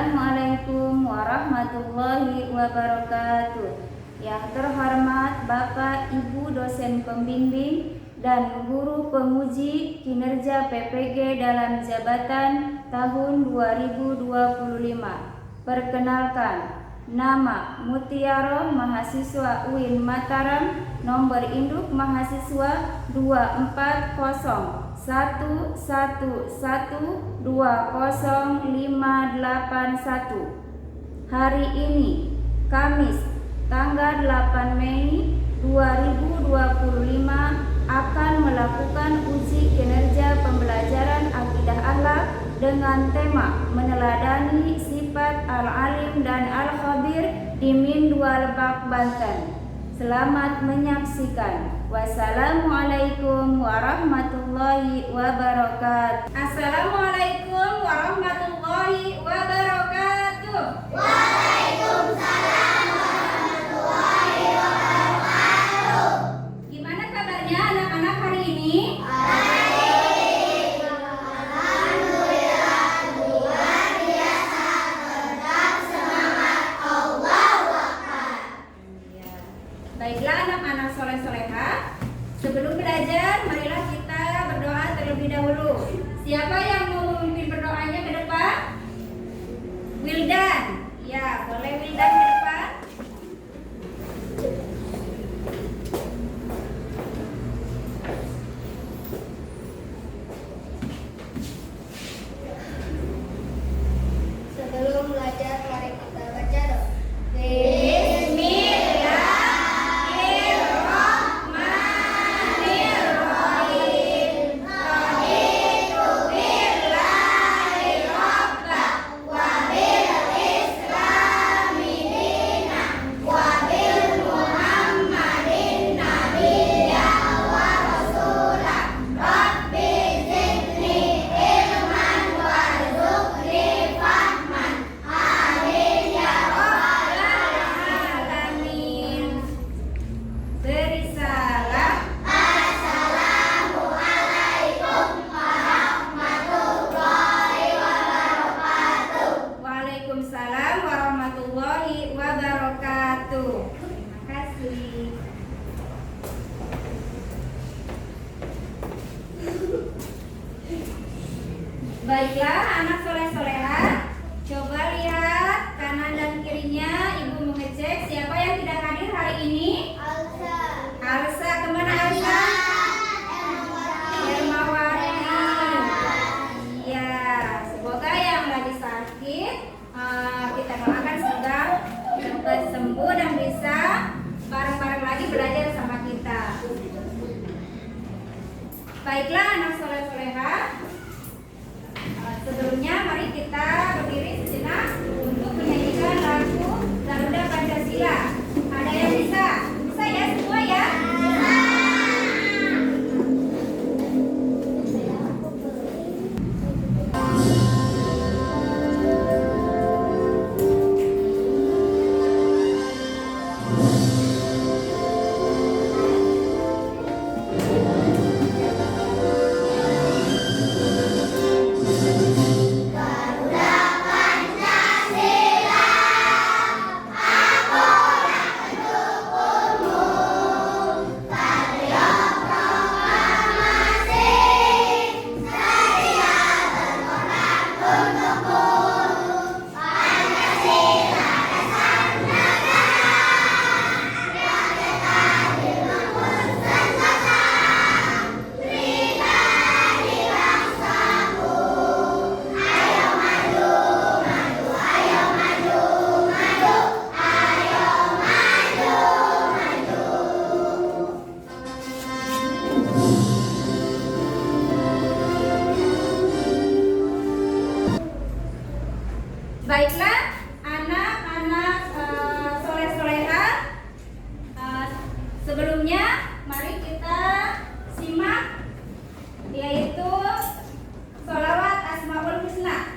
Assalamualaikum warahmatullahi wabarakatuh. Yang terhormat Bapak Ibu dosen pembimbing dan guru penguji kinerja PPG dalam jabatan tahun 2025. Perkenalkan, nama Mutiaroh, mahasiswa UIN Mataram, nomor induk mahasiswa 24011205881. Hari ini, Kamis, tanggal 8 Mei 2025 akan melakukan uji kinerja pembelajaran akidah akhlak dengan tema meneladani sifat al-alim dan al-khabir di Min 2 Lebak, Banten. Selamat menyaksikan. Wassalamualaikum warahmatullahi wabarakatuh. Assalamualaikum warahmatullahi wabarakatuh. Waalaikumsalam warahmatullahi wabarakatuh. Gimana kabarnya anak-anak hari ini? Baik. Alhamdulillah, luar biasa. Tetap semangat. Allahu Akbar. Baiklah anak-anak soleh-solehah, sebelum belajar marilah kita berdoa terlebih dahulu. Siapa yang mau memimpin berdoanya ke depan? Wildan. Ya, boleh Wildan ke depan. Sebelum belajar, mari kita baca doa. Bismillahirrahmanirrahim. Raditu billahi rabba wa bil islami dinan wa bil muhammadin nabiyya wa rasulah. Rabbi zidni ilman warzuqni fahman. Amin ya rabbal Alamin. Berisalah. Assalamualaikum warahmatullahi wabarakatuh. Waalaikumsalam warahmatullahi wabarakatuh. Terima kasih. Baiklah anak soleh-solehah, coba lihat kanan dan kirinya. Ibu mengecek siapa yang tidak hadir hari ini. Alsa, kemana Alsa? Hermawati. Iya, semoga yang lagi sakit kita doakan semoga cepat sembuh dan bisa bareng-bareng lagi belajar sama kita. Baiklah anak soleh-solehah, sebelumnya mari kita berdiri sejenak untuk menyanyikan lagu Garuda Pancasila. Ada yang bisa? Bisa ya semua ya? Garuda Pancasila, aku yang mendukungmu. Satria proklamasi, Satria berkorban untukmu. Pancasila dasar negara, yang kita dibangun senjata. Pribadi bangsaku, ayo maju, maju, ayo maju, maju, ayo maju, maju. Baiklah anak-anak soleh-solehah, sebelumnya mari kita simak yaitu sholawat Asmaul Husna.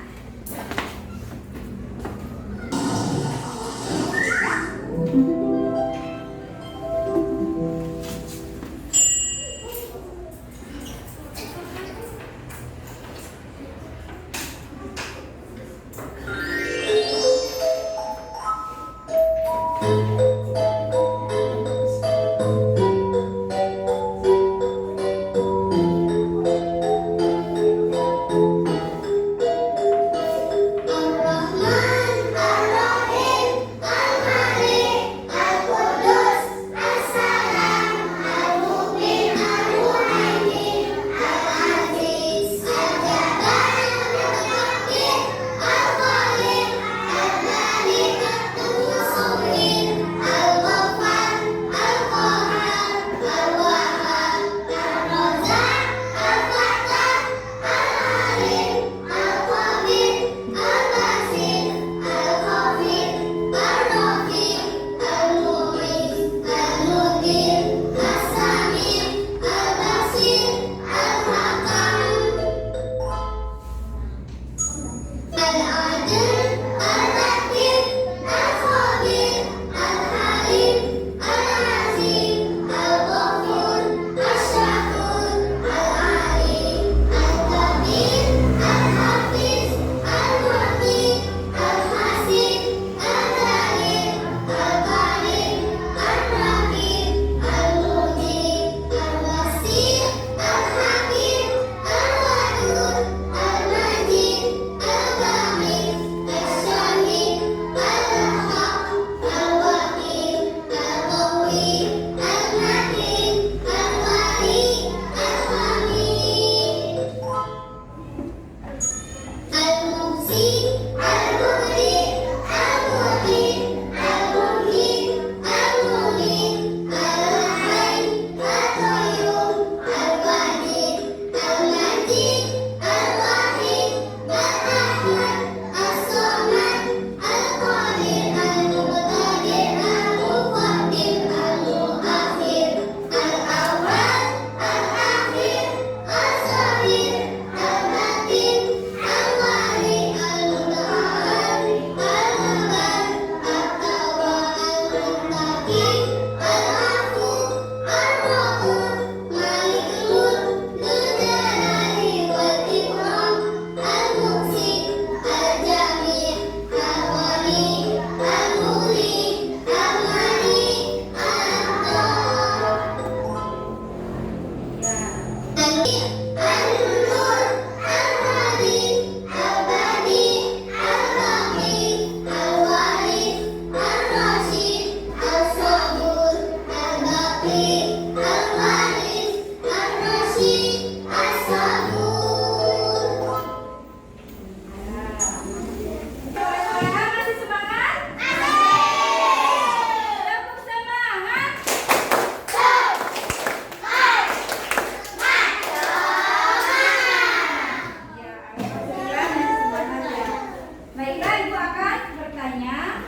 bertanya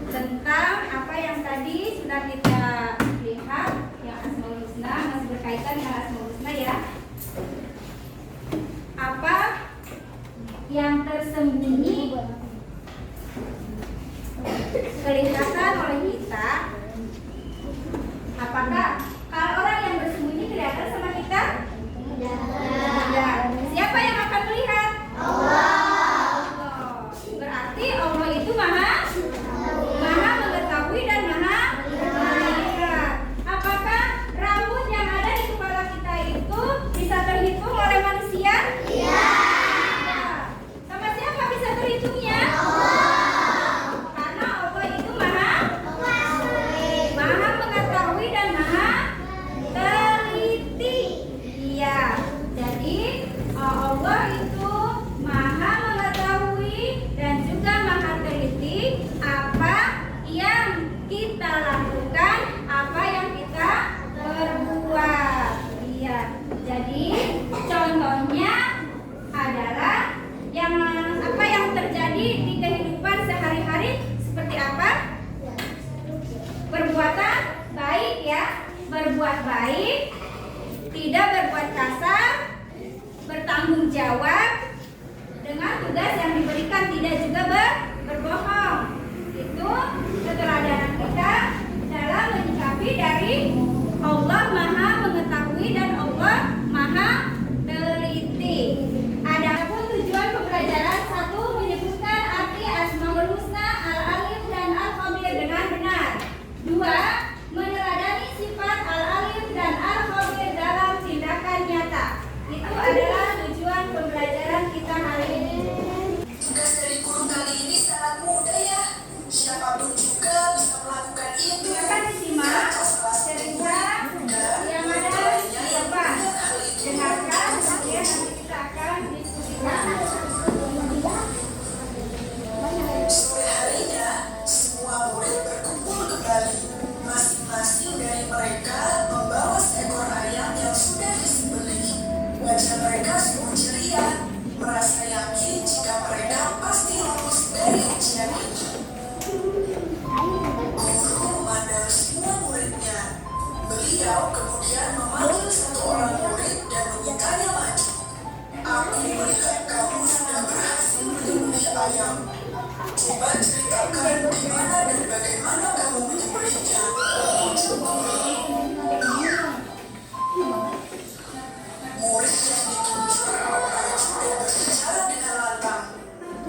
tentang apa yang tadi sudah kita lihat, yang Asmaul Husna, masih berkaitan dengan Asmaul Husna ya. Apa yang tersembunyi kelihatan oleh kita? Apakah kalau orang yang bersembunyi kelihatan sama kita? Tidak. Siapa yang akan melihat? Allah. Berarti Allah itu maha mengetahui dan maha melihat. Apakah rambut yang ada di kepala kita itu bisa terhitung oleh manusia? Iya. Sama siapa bisa terhitungnya? Karena Allah itu maha mengetahui dan maha teliti. Iya. Jadi Allah itu maha mengetahui dan juga maha teliti apa yang kita lakukan, apa yang kita perbuat. Iya. Jadi contohnya adalah apa yang terjadi di kehidupan sehari-hari seperti apa? Perbuatan baik ya, berbuat baik, tidak berbuat kasar, bertanggung jawab dengan tugas yang diberikan, tidak juga berbohong. Itu keteladanan kita dalam menyikapi dari Allah maha mengetahui dan Allah maha teliti. Adapun tujuan pembelajaran 1 menyebutkan arti Asmaul Husna, Al-Alim dan Al-Khabir dengan benar. 2. Meneladani sifat Al-Alim dan Al-Khabir dalam tindakan nyata. Itu adalah tujuan pembelajaran kita hari ini. Tugas dari guru kali ini sangat mudah ya. Siapapun juga bisa melakukan itu. Silakan disimak cerita yang ada di depan. Dengarkan, kemudian nanti kita akan diskusikan. Sore harinya, semua murid berkumpul kembali. Masing-masing dari mereka membawa seekor ayam yang sudah disembelih. Wajah mereka sungguh ceria, merasa yakin jika mereka pasti lulus dari ujian ini. Guru memandang semua muridnya. Beliau kemudian memanggil satu orang murid dan memintanya maju. Aku melihat kamu sudah berhasil menyembelih ayam. Coba ceritakan di mana dan bagaimana kamu menyembelihnya. Murid yang ditunjuk maju dan berbicara dengan lantang.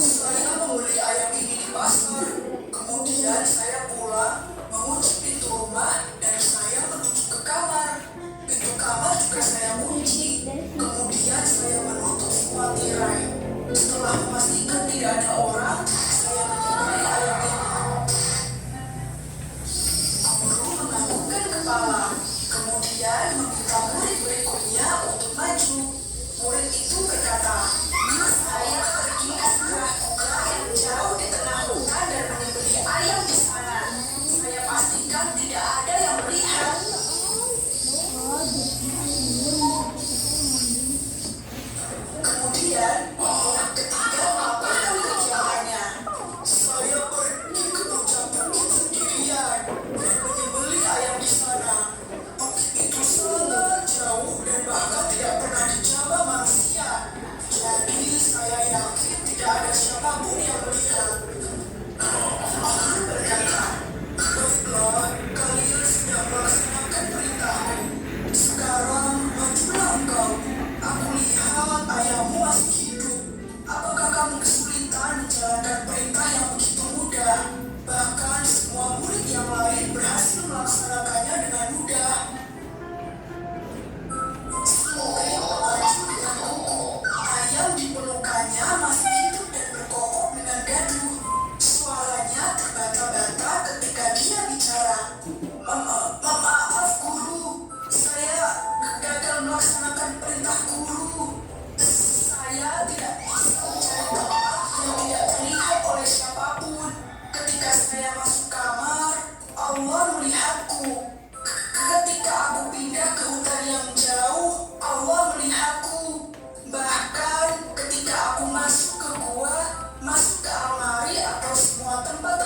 Saya membeli ayam ini di pasar. Kemudian saya pulang, mengunci pintu rumah, dan saya menuju ke kamar. Pintu kamar juga saya kunci. Kemudian saya menutup semua tirai. Setelah memastikan tidak ada orang, saya menyembelih ayam ini. Guru menganggukkan kepala, kemudian meminta murid berikutnya untuk maju. Murid itu berkata, saya pergi ke sebuah gua yang jauh di tengah hutan dan menyembelih ayam di sana. Saya pastikan tidak ada yang melihat. Kemudian, murid ketiga melaporkan kegiatannya. Saya pergi ke puncak bukit sendirian dan menyembelih ayam di sana. Bukit itu sangat jauh dan bahkan tidak pernah dijamah manusia. Jadi saya yakin tidak ada siapapun yang melihat. Guru berkata, baiklah, kalian sudah melaksanakan perintahku. Sekarang majulah engkau. Aku lihat ayammu masih hidup. Apakah kamu kesulitan menjalankan perintah yang begitu mudah? Bahkan semua murid yang lain berhasil melaksanakannya dengan mudah. Semua yang maju dengan kuku. Ayam dipelukannya masih hidup dan berkokok dengan gaduh. Suaranya terbata-bata ketika dia bicara. Maaf guru, saya gagal melaksanakan perintah guru. Saya tidak bisa mencari tempat yang tidak terlihat oleh siapapun. Ketika saya masuk kamar, Allah melihatku. Ketika aku pindah ke hutan yang jauh, Allah melihatku. Bahkan ketika aku masuk ke gua, masuk ke almari atau semua tempat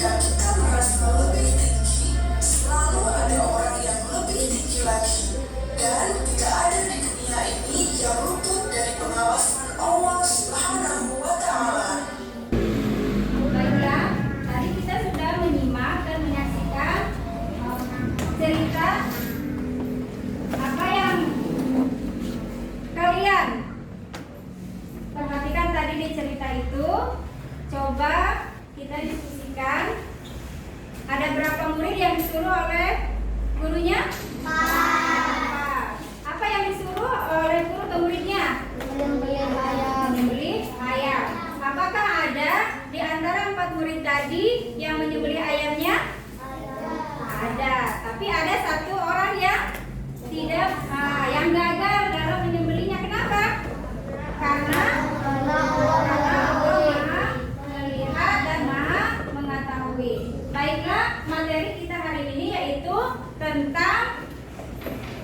ketika kita merasa lebih tinggi, selalu ada orang yang lebih tinggi lagi. Dan tidak ada di dunia ini yang luput dari pengawasan Allah Subhanahu wa Ta'ala. Baiklah, tadi kita sudah menyimak dan menyaksikan cerita apa yang kalian perhatikan tadi di cerita itu. Coba kita diskusikan. Ada berapa murid yang disuruh oleh gurunya? 4. Apa yang disuruh oleh guru ke muridnya? Menyembelih ayam. Apakah ada di antara 4 murid tadi yang menyembelih ayamnya? Ada. Tapi ada 1 orang yang tidak, yang gagal dalam menyembelihnya. Kenapa? Karena Allah Maha melihat dan Maha mengetahui. Baiklah, materi kita hari ini yaitu tentang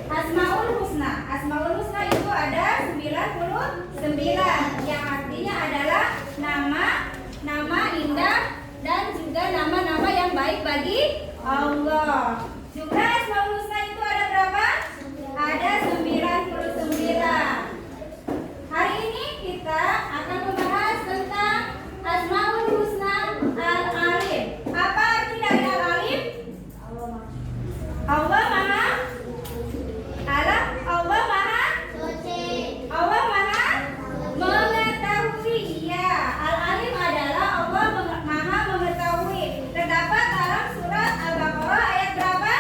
Asmaul Husna. Asmaul Husna itu ada 99, yang artinya adalah nama indah dan juga nama-nama yang baik bagi Allah. Jumlah Asmaul Husna itu ada berapa? Ada 99. Hari ini kita akan membahas tentang Asmaul Husna Al-Alim. Apa arti dari Al-Alim? Allah Maha mengetahui. Ya, Al-Alim adalah Allah Maha mengetahui. Terdapat dalam surat Al-Baqarah ayat berapa?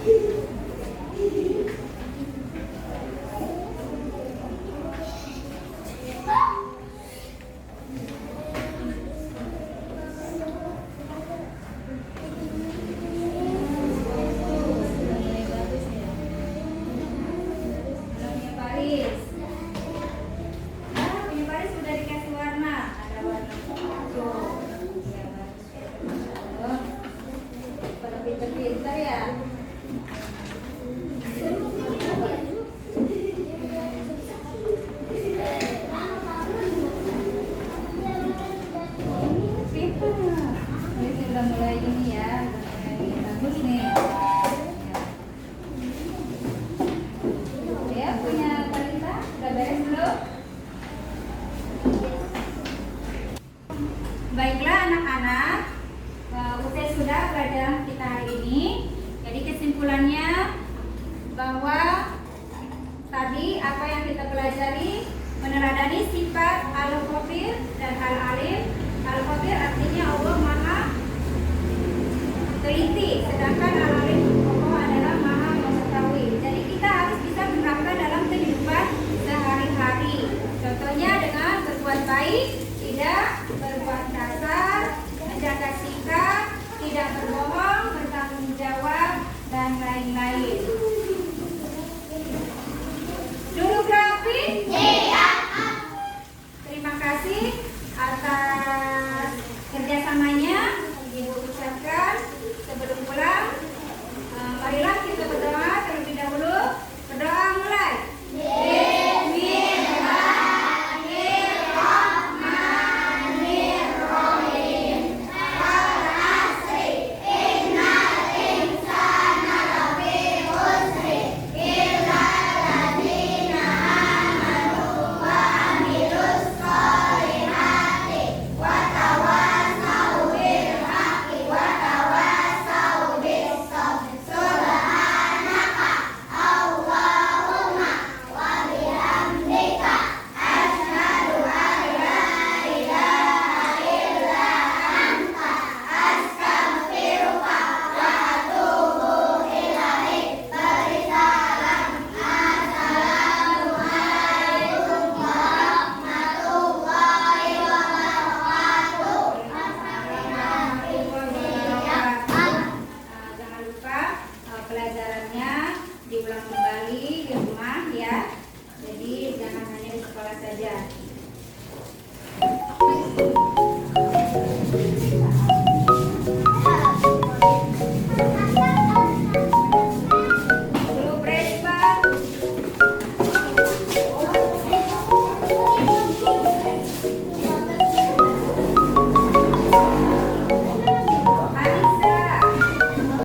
Punya Paris. Punya Paris sudah dikasih warna. Ada warna hijau. Ya, pada pintar-pintar ya. Pintar. Ini udah mulai ini ya, udah mulai bagus nih. Ya, punya Talita udah beres belum? Baiklah anak-anak, usai sudah pelajaran kita hari ini. Jadi kesimpulannya bahwa tadi apa yang kita pelajari meneladani sifat Al-Khabir dan Al-Alim. Al-Khabir artinya Allah Maha teliti, sedangkan Al-Alim Allah adalah Maha mengetahui. Jadi kita harus bisa menerapkan dalam kehidupan sehari-hari. Contohnya dengan berbuat baik, tidak berbuat kasar, menjaga sikap, tidak berbohong, bertanggung jawab, dan lain-lain. Duduk rapi. Terima kasih atas kerjasamanya. Ibu ucapkan sebelum pulang. Marilah kita berdoa terlebih dahulu. Berdoa mulai. Pelajarannya diulang kembali di rumah ya. Jadi jangan hanya di sekolah saja.